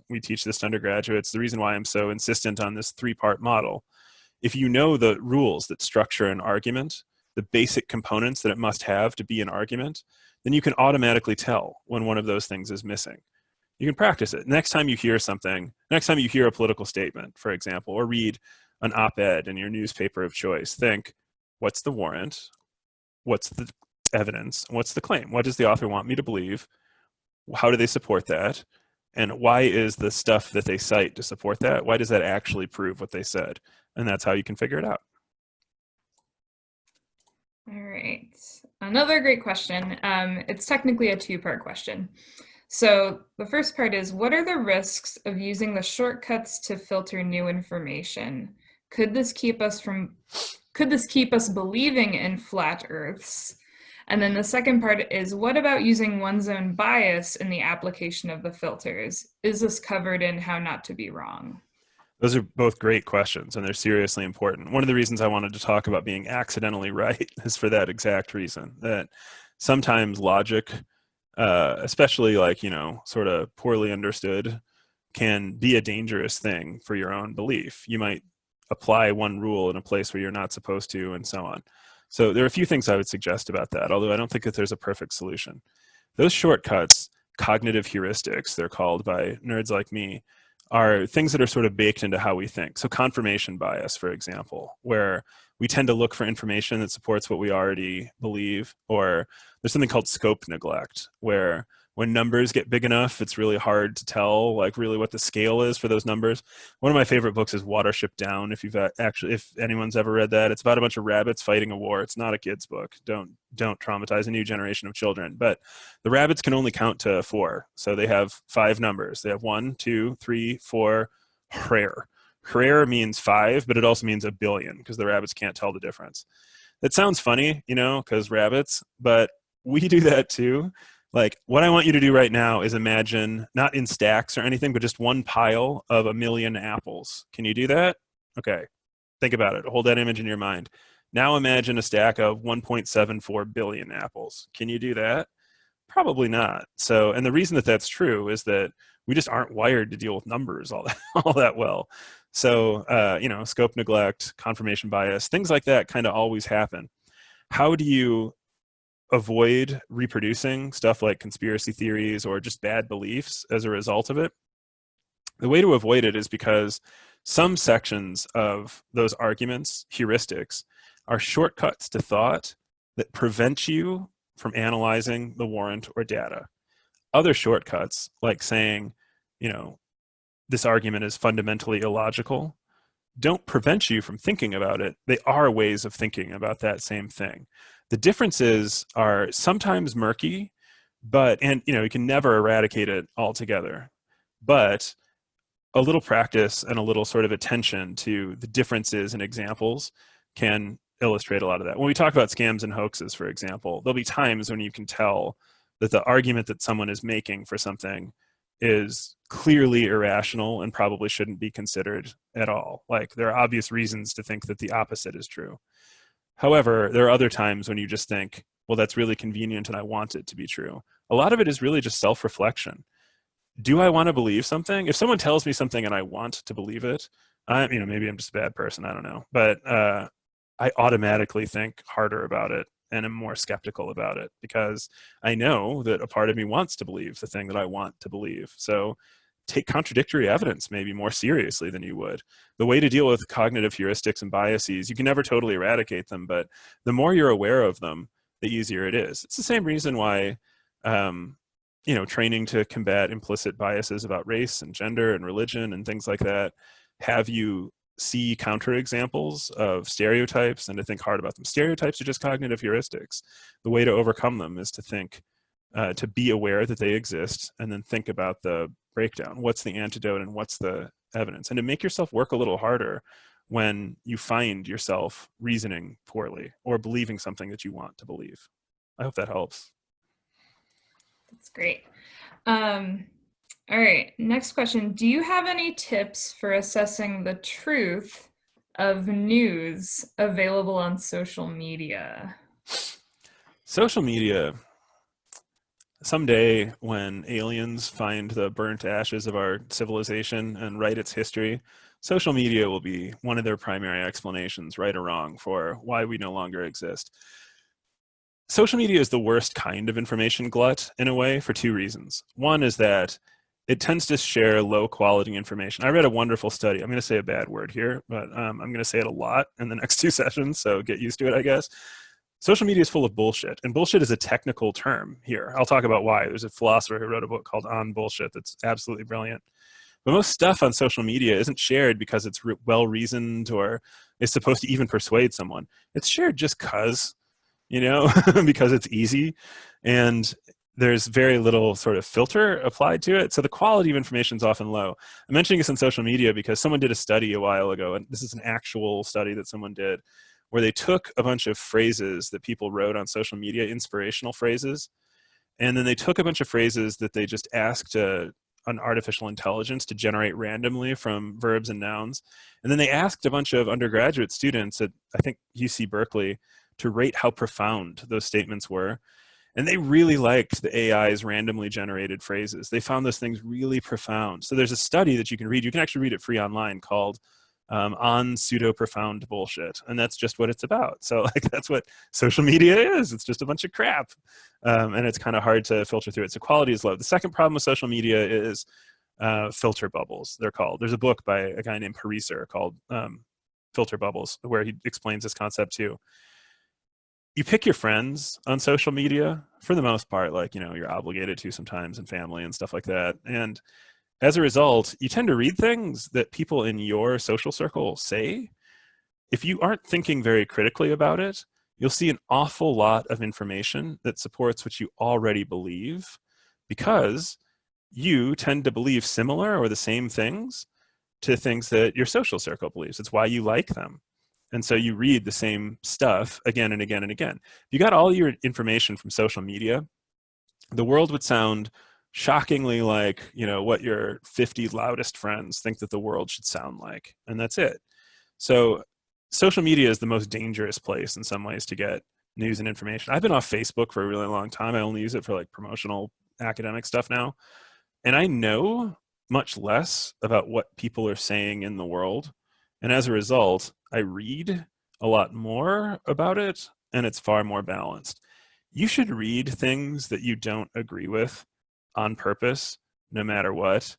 we teach this to undergraduates, the reason why I'm so insistent on this 3-part model. If you know the rules that structure an argument, the basic components that it must have to be an argument, then you can automatically tell when one of those things is missing. You can practice it. Next time you hear a political statement, for example, or read an op-ed in your newspaper of choice, think, what's the warrant? What's the evidence? What's the claim? What does the author want me to believe? How do they support that? And why is the stuff that they cite to support that, why does that actually prove what they said? And that's how you can figure it out. All right, another great question. It's technically a 2-part question. So the first part is, what are the risks of using the shortcuts to filter new information? Could this keep us believing in flat earths? And then the second part is, what about using one's own bias in the application of the filters? Is this covered in How Not to Be Wrong? Those are both great questions, and they're seriously important. One of the reasons I wanted to talk about being accidentally right is for that exact reason, that sometimes logic, especially sort of poorly understood, can be a dangerous thing for your own belief. You might apply one rule in a place where you're not supposed to, and so on. So there are a few things I would suggest about that, although I don't think that there's a perfect solution. Those shortcuts, cognitive heuristics, they're called by nerds like me, are things that are sort of baked into how we think. So confirmation bias, for example, where we tend to look for information that supports what we already believe, or there's something called scope neglect, where when numbers get big enough, it's really hard to tell really what the scale is for those numbers. One of my favorite books is Watership Down. If anyone's ever read that, it's about a bunch of rabbits fighting a war. It's not a kid's book. Don't traumatize a new generation of children. But the rabbits can only count to 4. So they have 5 numbers. They have 1, 2, 3, 4, rare. Rare means 5, but it also means a billion because the rabbits can't tell the difference. That sounds funny, because rabbits, but we do that too. What I want you to do right now is imagine, not in stacks or anything, but just one pile of 1,000,000 apples. Can you do that? Okay. Think about it. Hold that image in your mind. Now imagine a stack of 1.74 billion apples. Can you do that? Probably not. So, and the reason that that's true is that we just aren't wired to deal with numbers all that, all that well. So, scope neglect, confirmation bias, things like that kind of always happen. How do you avoid reproducing stuff like conspiracy theories or just bad beliefs as a result of it? The way to avoid it is because some sections of those arguments, heuristics, are shortcuts to thought that prevent you from analyzing the warrant or data. Other shortcuts, like saying, you know, this argument is fundamentally illogical, don't prevent you from thinking about it. They are ways of thinking about that same thing. The differences are sometimes murky, and you can never eradicate it altogether. But a little practice and a little sort of attention to the differences in examples can illustrate a lot of that. When we talk about scams and hoaxes, for example, there'll be times when you can tell that the argument that someone is making for something is clearly irrational and probably shouldn't be considered at all. Like, there are obvious reasons to think that the opposite is true. However, there are other times when you just think, well, that's really convenient and I want it to be true. A lot of it is really just self-reflection. Do I want to believe something? If someone tells me something and I want to believe it, maybe I'm just a bad person, I don't know. But I automatically think harder about it and am more skeptical about it because I know that a part of me wants to believe the thing that I want to believe. So take contradictory evidence maybe more seriously than you would. The way to deal with cognitive heuristics and biases, you can never totally eradicate them, but the more you're aware of them, the easier it is. It's the same reason why training to combat implicit biases about race and gender and religion and things like that have you see counterexamples of stereotypes and to think hard about them. Stereotypes are just cognitive heuristics. The way to overcome them is to think, to be aware that they exist and then think about the breakdown. What's the antidote and what's the evidence? And to make yourself work a little harder when you find yourself reasoning poorly or believing something that you want to believe. I hope that helps. That's great. All right, next question. Do you have any tips for assessing the truth of news available on social media? Social media, someday when aliens find the burnt ashes of our civilization and write its history, social media will be one of their primary explanations, right or wrong, for why we no longer exist. Social media is the worst kind of information glut in a way for two reasons. One is that it tends to share low quality information. I read a wonderful study. I'm going to say a bad word here, but I'm going to say it a lot in the next two sessions, so get used to it, I guess. Social media is full of bullshit, and bullshit is a technical term here. I'll talk about why. There's a philosopher who wrote a book called On Bullshit that's absolutely brilliant. But most stuff on social media isn't shared because it's well-reasoned or is supposed to even persuade someone. It's shared just because, because it's easy. And there's very little sort of filter applied to it. So the quality of information is often low. I'm mentioning this on social media because someone did a study a while ago, and this is an actual study that someone did, where they took a bunch of phrases that people wrote on social media, inspirational phrases, and then they took a bunch of phrases that they just asked an artificial intelligence to generate randomly from verbs and nouns. And then they asked a bunch of undergraduate students at, I think, UC Berkeley to rate how profound those statements were. And they really liked the AI's randomly generated phrases. They found those things really profound. So there's a study that you can read. You can actually read it free online called On Pseudo-Profound Bullshit. And that's just what it's about. So that's what social media is. It's just a bunch of crap. And it's kind of hard to filter through it. So quality is low. The second problem with social media is filter bubbles, they're called. There's a book by a guy named Pariser called Filter Bubbles, where he explains this concept too. You pick your friends on social media for the most part, you're obligated to sometimes, and family and stuff like that. And as a result, you tend to read things that people in your social circle say. If you aren't thinking very critically about it, you'll see an awful lot of information that supports what you already believe, because you tend to believe similar or the same things to things that your social circle believes. It's why you like them. And so you read the same stuff again and again and again. If you got all your information from social media, the world would sound shockingly like, what your 50 loudest friends think that the world should sound like. And that's it. So social media is the most dangerous place in some ways to get news and information. I've been off Facebook for a really long time. I only use it for like promotional academic stuff now. And I know much less about what people are saying in the world. And as a result, I read a lot more about it, and it's far more balanced. You should read things that you don't agree with on purpose, no matter what,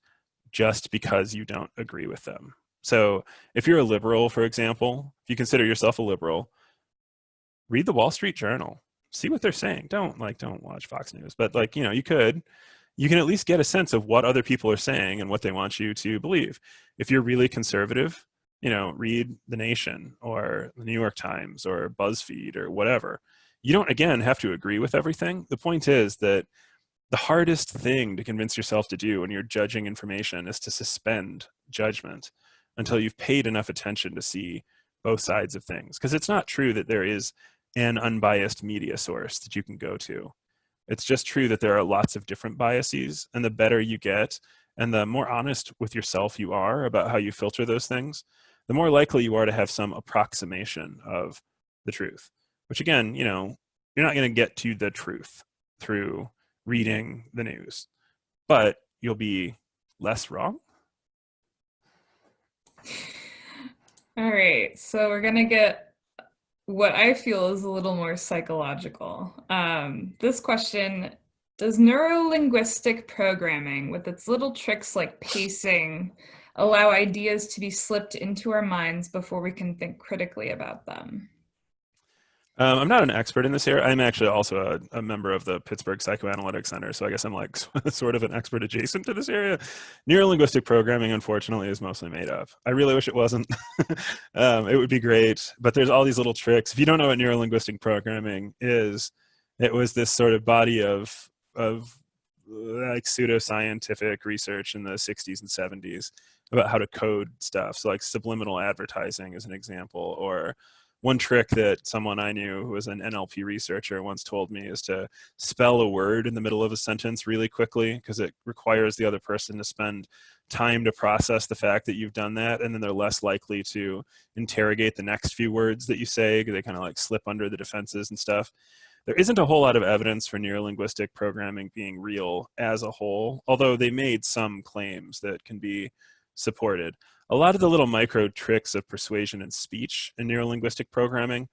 just because you don't agree with them. So if you're a liberal, for example, if you consider yourself a liberal, read the Wall Street Journal. See what they're saying. Don't watch Fox News, but you can at least get a sense of what other people are saying and what they want you to believe. If you're really conservative, read The Nation or the New York Times or BuzzFeed or whatever. You don't, again, have to agree with everything. The point is that the hardest thing to convince yourself to do when you're judging information is to suspend judgment until you've paid enough attention to see both sides of things. Because it's not true that there is an unbiased media source that you can go to. It's just true that there are lots of different biases, and the better you get and the more honest with yourself you are about how you filter those things, the more likely you are to have some approximation of the truth, which again, you're not going to get to the truth through reading the news, but you'll be less wrong. All right, so we're gonna get what I feel is a little more psychological. This question, does neurolinguistic programming, with its little tricks like pacing, allow ideas to be slipped into our minds before we can think critically about them? I'm not an expert in this area. I'm actually also a member of the Pittsburgh Psychoanalytic Center, so I guess I'm like sort of an expert adjacent to this area. Neurolinguistic programming, unfortunately, is mostly made up. I really wish it wasn't. It would be great, but there's all these little tricks. If you don't know what neurolinguistic programming is, it was this sort of body of like pseudoscientific research in the 60s and 70s about how to code stuff. So like subliminal advertising is an example, or one trick that someone I knew who was an NLP researcher once told me is to spell a word in the middle of a sentence really quickly, because it requires the other person to spend time to process the fact that you've done that, and then they're less likely to interrogate the next few words that you say, because they kind of like slip under the defenses and stuff. There isn't a whole lot of evidence for neurolinguistic programming being real as a whole, although they made some claims that can be supported. A lot of the little micro tricks of persuasion and speech in neurolinguistic programming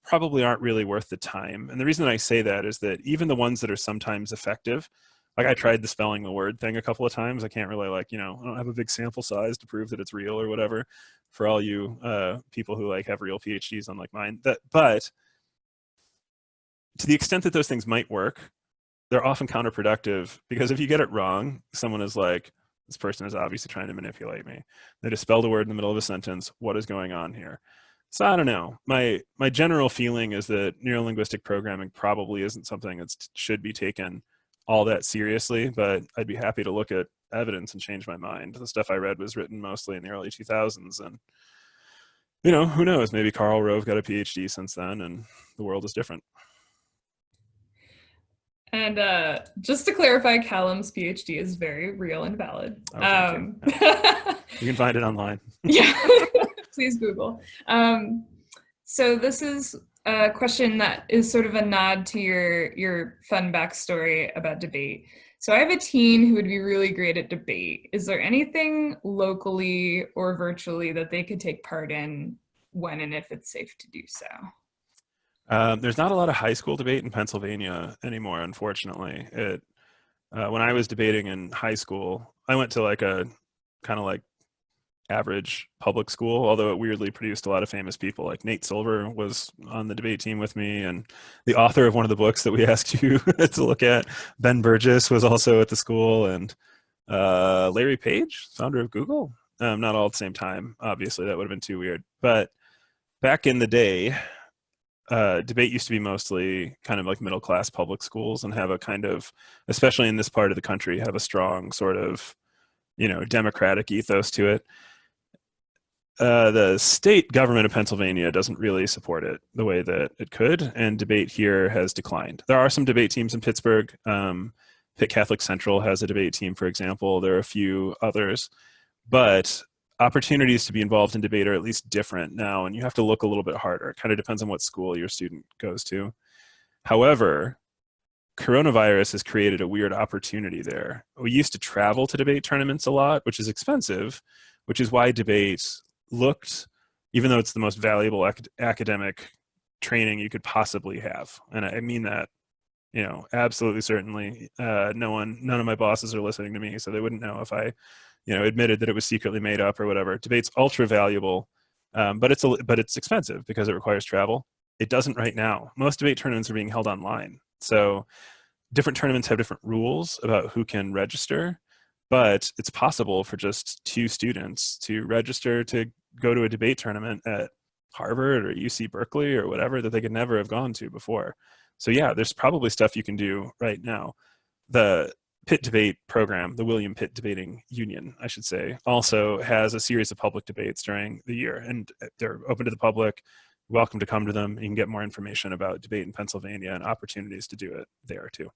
probably aren't really worth the time. And the reason that I say that is that even the ones that are sometimes effective, like I tried the spelling the word thing a couple of times. I can't really I don't have a big sample size to prove that it's real or whatever for all you people who have real PhDs unlike mine. But to the extent that those things might work, they're often counterproductive, because if you get it wrong, someone is like, this person is obviously trying to manipulate me. They just spelled a word in the middle of a sentence. What is going on here? So I don't know. My general feeling is that neurolinguistic programming probably isn't something that should be taken all that seriously, but I'd be happy to look at evidence and change my mind. The stuff I read was written mostly in the early 2000s, and who knows? Maybe Karl Rove got a PhD since then, and the world is different. And just to clarify, Calum's PhD is very real and valid. Oh, thank you. You can find it online. Yeah, please Google. So this is a question that is sort of a nod to your fun backstory about debate. So I have a teen who would be really great at debate. Is there anything locally or virtually that they could take part in when and if it's safe to do so? There's not a lot of high school debate in Pennsylvania anymore, unfortunately. When I was debating in high school, I went to like a kind of like average public school, although it weirdly produced a lot of famous people. Like Nate Silver was on the debate team with me, and the author of one of the books that we asked you to look at, Ben Burgess, was also at the school, and Larry Page, founder of Google. Not all at the same time, obviously. That would have been too weird. But back in the day, debate used to be mostly kind of like middle-class public schools, and have a kind of, especially in this part of the country, have a strong sort of, democratic ethos to it. The state government of Pennsylvania doesn't really support it the way that it could, and debate here has declined. There are some debate teams in Pittsburgh. Pitt Catholic Central has a debate team, for example. There are a few others, but opportunities to be involved in debate are at least different now, and you have to look a little bit harder. It kind of depends on what school your student goes to. However, coronavirus has created a weird opportunity there. We used to travel to debate tournaments a lot, which is expensive, which is why debate looked, even though it's the most valuable academic training you could possibly have. And I mean that, absolutely certainly. None of my bosses are listening to me, so they wouldn't know if I, admitted that it was secretly made up or whatever. Debate's ultra valuable, but it's expensive because it requires travel. It doesn't right now. Most debate tournaments are being held online. So different tournaments have different rules about who can register, but it's possible for just 2 students to register to go to a debate tournament at Harvard or UC Berkeley or whatever that they could never have gone to before. So yeah, there's probably stuff you can do right now. The Pitt debate program, the William Pitt Debating Union, I should say, also has a series of public debates during the year, and they're open to the public. Welcome to come to them. You can get more information about debate in Pennsylvania and opportunities to do it there too.